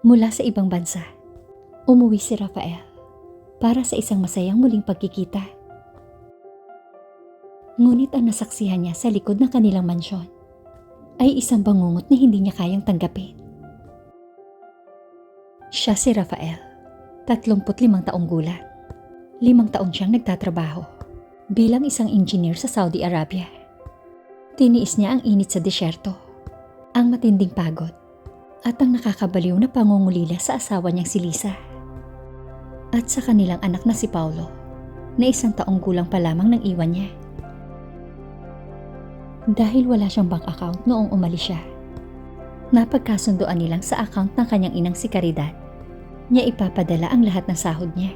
Mula sa ibang bansa, umuwi si Rafael para sa isang masayang muling pagkikita. Ngunit ang nasaksihan niya sa likod ng kanilang mansyon ay isang bangungot na hindi niya kayang tanggapin. Siya si Rafael, 35 taong gulang. 5 taon siyang nagtatrabaho bilang isang engineer sa Saudi Arabia. Tiniis niya ang init sa disyerto, ang matinding pagod, at ang nakakabaliw na pangungulila sa asawa niyang si Lisa. At sa kanilang anak na si Paulo, na 1 taong gulang pa lamang nang iwan niya. Dahil wala siyang bank account noong umalis siya, napagkasunduan nilang sa account ng kanyang inang si Caridad niya ipapadala ang lahat ng sahod niya.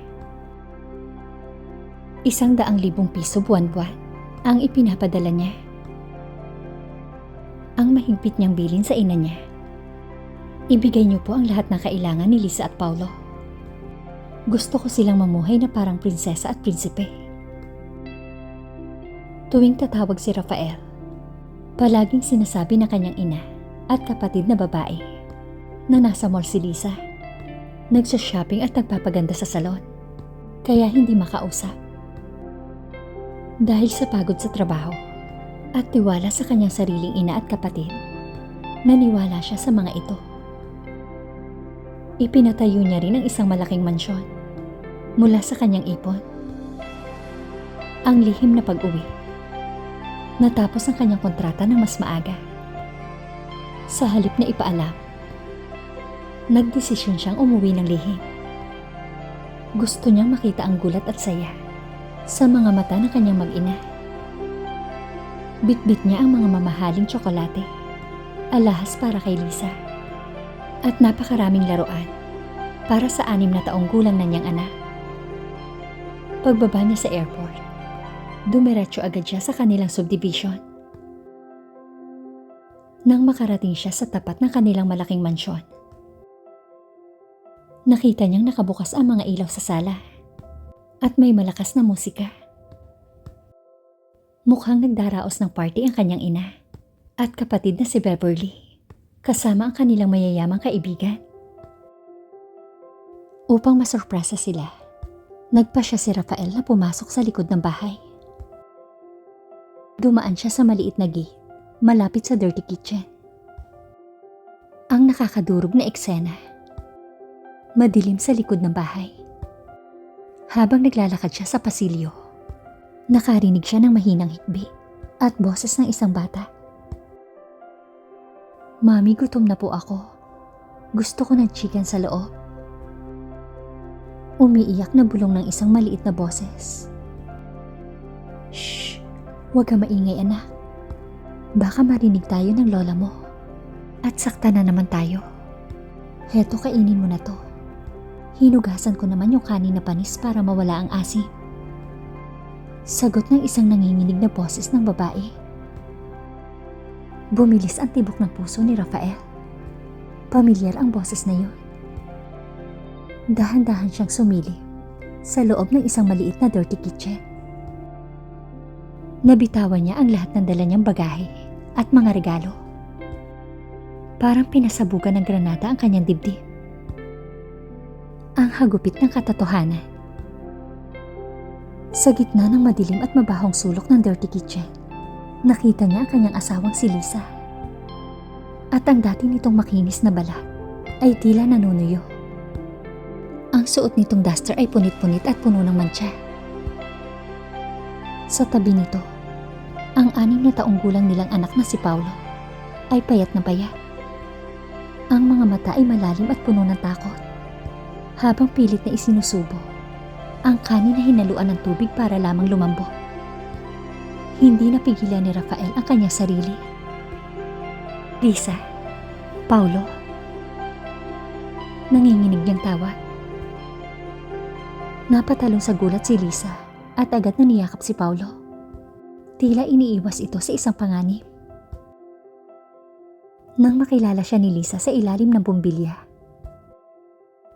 100,000 piso buwan-buwan ang ipinapadala niya. Ang mahigpit niyang bilin sa ina niya, ibigay niyo po ang lahat ng kailangan ni Lisa at Paulo. Gusto ko silang mamuhay na parang prinsesa at prinsipe. Tuwing tatawag si Rafael, palaging sinasabi ng kanyang ina at kapatid na babae na nasa mall si Lisa, nagsa-shopping at nagpapaganda sa salon, kaya hindi makausap. Dahil sa pagod sa trabaho at tiwala sa kanyang sariling ina at kapatid, naniwala siya sa mga ito. Ipinatayo niya rin ang isang malaking mansyon mula sa kanyang ipon. Ang lihim na pag-uwi. Natapos ang kanyang kontrata ng mas maaga. Sa halip na ipaalam, nagdesisyon siyang umuwi ng lihim. Gusto niyang makita ang gulat at saya sa mga mata ng kanyang mag-ina. Bitbit niya ang mga mamahaling tsokolate, alahas para kay Lisa, at napakaraming laruan para sa 6 na taong gulang na niyang anak. Pagbaba niya sa airport, dumiretso agad siya sa kanilang subdivision. Nang makarating siya sa tapat ng kanilang malaking mansyon, nakita niyang nakabukas ang mga ilaw sa sala at may malakas na musika. Mukhang nagdaraos ng party ang kanyang ina at kapatid na si Beverly, kasama ang kanilang mayayamang kaibigan. Upang masurpresa sila, nagpa siya si Rafael na pumasok sa likod ng bahay. Dumaan siya sa maliit na gate, malapit sa dirty kitchen. Ang nakakadurog na eksena. Madilim sa likod ng bahay. Habang naglalakad siya sa pasilyo, nakarinig siya ng mahinang hikbi at boses ng isang bata. "Mami, gutom na po ako. Gusto ko ng chicken sa loob." Umiiyak na bulong ng isang maliit na boses. "Shh! Huwag ka maingay, anak. Baka marinig tayo ng lola mo at sakta na naman tayo. Heto, kainin mo na to. Hinugasan ko naman yung kanin na panis para mawala ang asim." Sagot ng isang nanginginig na boses ng babae. Bumilis ang tibok ng puso ni Rafael. Pamilyar ang boses na yun. Dahan-dahan siyang sumilip sa loob ng isang maliit na dirty kitchen. Nabitawan niya ang lahat ng dala niyang bagahe at mga regalo. Parang pinasabugan ng granada ang kanyang dibdib. Ang hagupit ng katotohanan. Sa gitna ng madilim at mabahong sulok ng dirty kitchen, nakita niya ang kanyang asawang si Lisa. At ang dati nitong makinis na balat ay tila nanunuyo. Ang suot nitong duster ay punit-punit at puno ng mantsa. Sa tabi nito, ang 6 na taong gulang nilang anak na si Paulo ay payat na payat. Ang mga mata ay malalim at puno ng takot. Habang pilit na isinusubo ang kanin na hinaluan ng tubig para lamang lumambot. Hindi napigilan ni Rafael ang kanyang sarili. "Lisa, Paulo." Nanginginig niyang tawag. Napatalong sa gulat si Lisa at agad na niyakap si Paulo. Tila iniiwas ito sa isang panganib. Nang makilala siya ni Lisa sa ilalim ng bumbilya,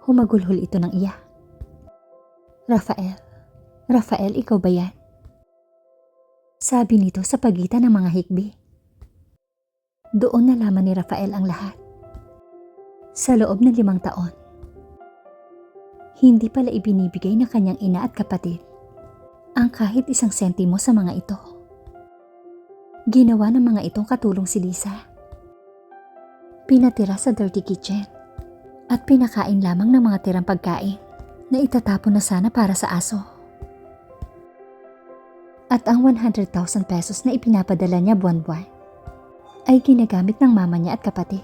humagulhol ito ng iyak. "Rafael, Rafael, ikaw ba yan?" Sabi nito sa pagitan ng mga hikbi. Doon nalaman ni Rafael ang lahat. Sa loob ng 5 taon, hindi pala ibinibigay ng kanyang ina at kapatid ang kahit 1 sentimo sa mga ito. Ginawa ng mga itong katulong si Lisa. Pinatira sa dirty kitchen at pinakain lamang ng mga tirang pagkain na itatapon na sana para sa aso. At ang 100,000 pesos na ipinapadala niya buwan-buwan ay ginagamit ng mama niya at kapatid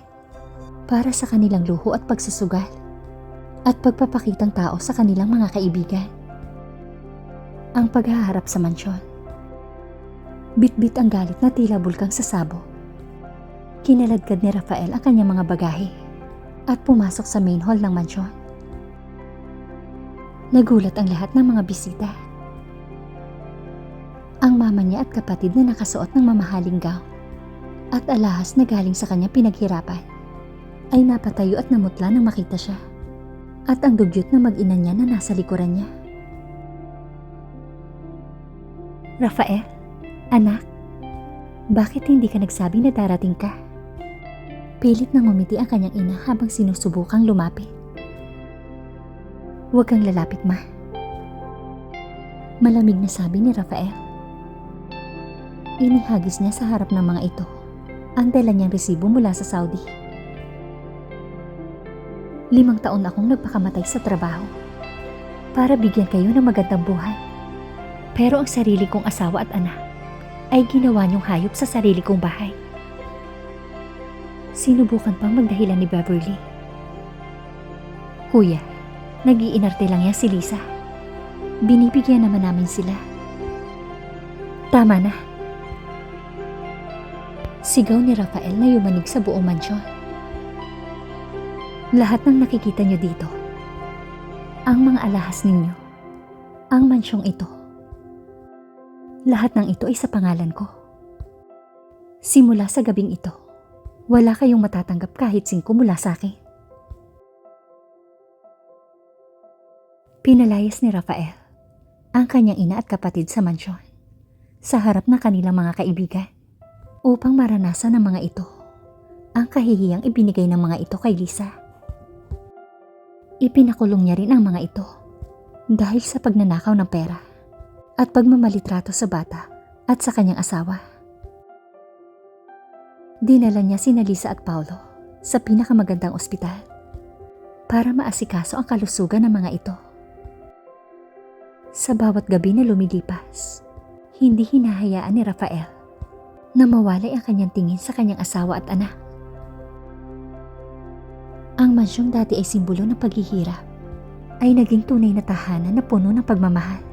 para sa kanilang luho at pagsusugal at pagpapakitang tao sa kanilang mga kaibigan. Ang paghaharap sa mansyon. Bitbit ang galit na tila bulkang sasabog. Kinaladkad ni Rafael ang kanyang mga bagahe at pumasok sa main hall ng mansyon. Nagulat ang lahat ng mga bisita. Ang mama niya at kapatid na nakasuot ng mamahaling gown at alahas na galing sa kanya pinaghirapan ay napatayo at namutla nang makita siya at ang dugyot na mag-ina niya na nasa likuran niya. Rafael, anak, bakit hindi ka nagsabi na darating ka? Pilit nang ngumiti ang kanyang ina habang sinusubukang lumapit. Huwag kang lalapit, ma. Malamig na sabi ni Rafael. Inihagis niya sa harap ng mga ito ang dala niyang resibo mula sa Saudi. 5 taon akong nagpakamatay sa trabaho para bigyan kayo ng magandang buhay. Pero ang sarili kong asawa at anak ay ginawa niyong hayop sa sarili kong bahay. Sinubukan pang magdahilan ni Beverly. Kuya, nag-iinarte lang yan si Lisa. Binibigyan naman namin sila. Tama na. Sigaw ni Rafael na yumanig sa buong mansyon. Lahat ng nakikita niyo dito, ang mga alahas ninyo, ang mansyong ito, lahat ng ito ay sa pangalan ko. Simula sa gabing ito, wala kayong matatanggap kahit 5 mula sa akin. Pinalayas ni Rafael ang kanyang ina at kapatid sa mansyon sa harap ng kanilang mga kaibigan upang maranasan ng mga ito ang kahihiyang ibinigay ng mga ito kay Lisa. Ipinakulong niya rin ang mga ito dahil sa pagnanakaw ng pera at pagmamalitrato sa bata at sa kanyang asawa. Dinala niya sina Lisa at Paulo sa pinakamagandang ospital para maasikaso ang kalusugan ng mga ito. Sa bawat gabi na lumilipas, hindi hinahayaan ni Rafael na mawalay ang kanyang tingin sa kanyang asawa at anak. Ang mansyong dati ay simbolo ng paghihirap ay naging tunay na tahanan na puno ng pagmamahal.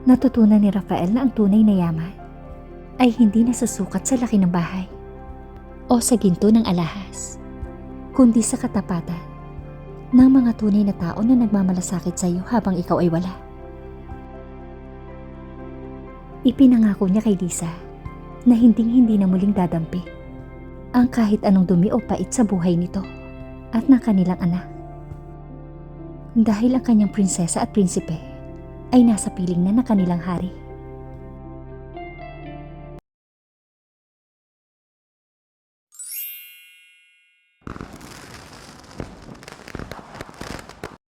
Natutunan ni Rafael na ang tunay na yaman ay hindi nasusukat sa laki ng bahay o sa ginto ng alahas, kundi sa katapatan ng mga tunay na tao na nagmamalasakit sa iyo habang ikaw ay wala. Ipinangako niya kay Lisa na hindi na muling dadampi ang kahit anong dumi o pait sa buhay nito at ng kanilang anak. Dahil ang kanyang prinsesa at prinsipe ay nasa piling na ng kanilang hari.